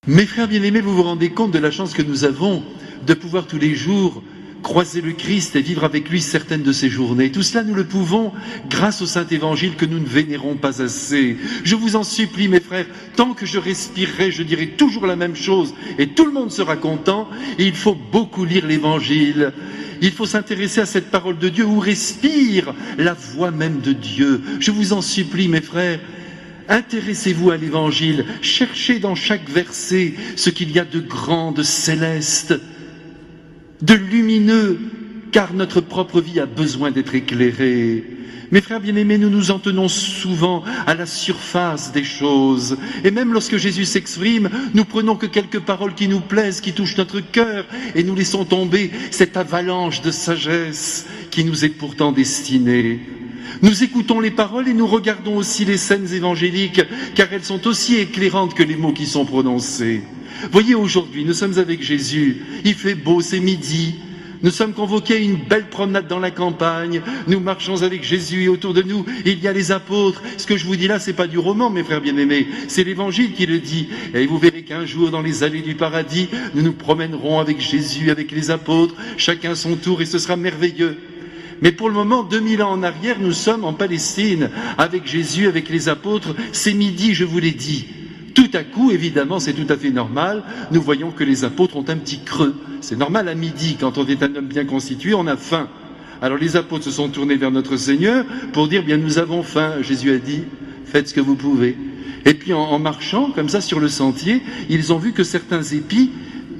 Mes frères bien-aimés, vous vous rendez compte de la chance que nous avons de pouvoir tous les jours croiser le Christ et vivre avec lui certaines de ces journées. Tout cela, nous le pouvons grâce au Saint-Évangile que nous ne vénérons pas assez. Je vous en supplie, mes frères, tant que je respirerai, je dirai toujours la même chose et tout le monde sera content. Et il faut beaucoup lire l'Évangile. Il faut s'intéresser à cette parole de Dieu où respire la voix même de Dieu. Je vous en supplie, mes frères, intéressez-vous à l'Évangile, cherchez dans chaque verset ce qu'il y a de grand, de céleste, de lumineux, car notre propre vie a besoin d'être éclairée. Mes frères bien-aimés, nous nous en tenons souvent à la surface des choses. Et même lorsque Jésus s'exprime, nous prenons que quelques paroles qui nous plaisent, qui touchent notre cœur, et nous laissons tomber cette avalanche de sagesse qui nous est pourtant destinée. Nous écoutons les paroles et nous regardons aussi les scènes évangéliques, car elles sont aussi éclairantes que les mots qui sont prononcés. Voyez, aujourd'hui, nous sommes avec Jésus, il fait beau, c'est midi, nous sommes convoqués à une belle promenade dans la campagne, nous marchons avec Jésus et autour de nous, il y a les apôtres. Ce que je vous dis là, c'est pas du roman, mes frères bien-aimés, c'est l'Évangile qui le dit. Et vous verrez qu'un jour, dans les allées du paradis, nous nous promènerons avec Jésus, avec les apôtres, chacun son tour, et ce sera merveilleux. Mais pour le moment, 2000 ans en arrière, nous sommes en Palestine, avec Jésus, avec les apôtres. C'est midi, je vous l'ai dit. Tout à coup, évidemment, c'est tout à fait normal, nous voyons que les apôtres ont un petit creux. C'est normal à midi, quand on est un homme bien constitué, on a faim. Alors les apôtres se sont tournés vers notre Seigneur pour dire, bien nous avons faim. Jésus a dit, faites ce que vous pouvez. Et puis en marchant, comme ça, sur le sentier, ils ont vu que certains épis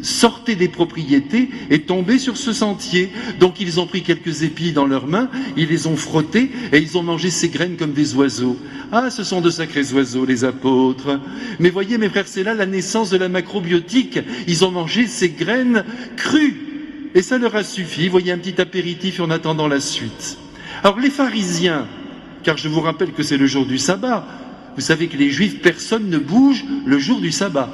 sortaient des propriétés et tombaient sur ce sentier. Donc ils ont pris quelques épis dans leurs mains, ils les ont frottés et ils ont mangé ces graines comme des oiseaux. Ah, ce sont de sacrés oiseaux, les apôtres. Mais voyez, mes frères, c'est là la naissance de la macrobiotique. Ils ont mangé ces graines crues et ça leur a suffi. Voyez, un petit apéritif en attendant la suite. Alors les pharisiens, car je vous rappelle que c'est le jour du sabbat, vous savez que les juifs, personne ne bouge le jour du sabbat.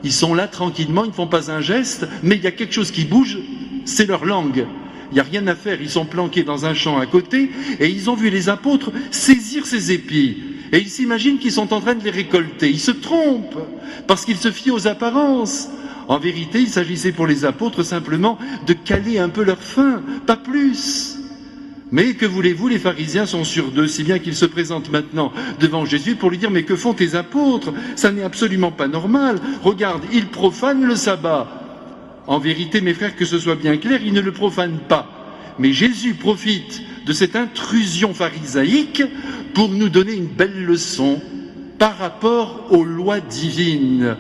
Ils sont là tranquillement, ils ne font pas un geste, mais il y a quelque chose qui bouge, c'est leur langue. Il n'y a rien à faire, ils sont planqués dans un champ à côté, et ils ont vu les apôtres saisir ces épis. Et ils s'imaginent qu'ils sont en train de les récolter. Ils se trompent, parce qu'ils se fient aux apparences. En vérité, il s'agissait pour les apôtres simplement de caler un peu leur faim, pas plus. Mais que voulez-vous, les pharisiens sont sûrs d'eux, si bien qu'ils se présentent maintenant devant Jésus pour lui dire « Mais que font tes apôtres? Ça n'est absolument pas normal. Regarde, ils profanent le sabbat. » En vérité, mes frères, que ce soit bien clair, ils ne le profanent pas. Mais Jésus profite de cette intrusion pharisaïque pour nous donner une belle leçon par rapport aux lois divines.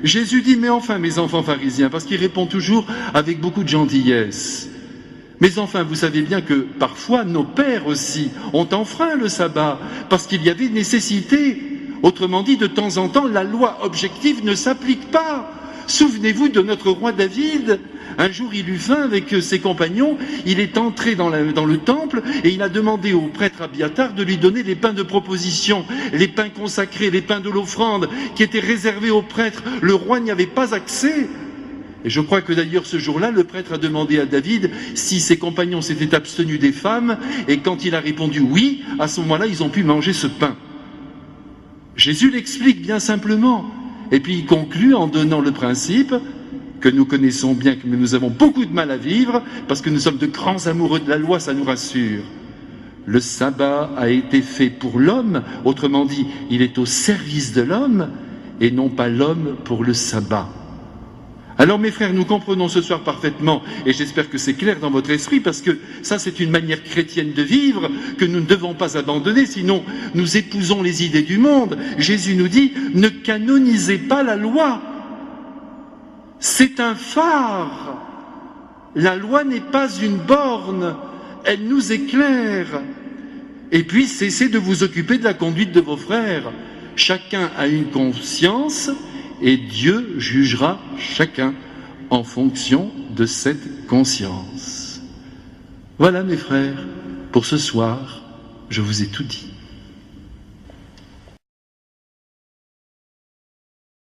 Jésus dit « Mais enfin, mes enfants pharisiens », parce qu'il répond toujours avec beaucoup de gentillesse. Mais enfin, vous savez bien que parfois nos pères aussi ont enfreint le sabbat parce qu'il y avait nécessité. Autrement dit, de temps en temps, la loi objective ne s'applique pas. Souvenez-vous de notre roi David. Un jour, il eut faim avec ses compagnons, il est entré dans le temple et il a demandé au prêtre Abiatar de lui donner les pains de proposition, les pains consacrés, les pains de l'offrande qui étaient réservés aux prêtres. Le roi n'y avait pas accès. Et je crois que d'ailleurs ce jour-là, le prêtre a demandé à David si ses compagnons s'étaient abstenus des femmes, et quand il a répondu oui, à ce moment-là, ils ont pu manger ce pain. Jésus l'explique bien simplement, et puis il conclut en donnant le principe que nous connaissons bien, mais nous avons beaucoup de mal à vivre, parce que nous sommes de grands amoureux de la loi, ça nous rassure. Le sabbat a été fait pour l'homme, autrement dit, il est au service de l'homme, et non pas l'homme pour le sabbat. Alors mes frères, nous comprenons ce soir parfaitement, et j'espère que c'est clair dans votre esprit, parce que ça c'est une manière chrétienne de vivre que nous ne devons pas abandonner, sinon nous épousons les idées du monde. Jésus nous dit, ne canonisez pas la loi. C'est un phare. La loi n'est pas une borne, elle nous éclaire. Et puis cessez de vous occuper de la conduite de vos frères. Chacun a une conscience, et Dieu jugera chacun en fonction de cette conscience. Voilà mes frères, pour ce soir, je vous ai tout dit.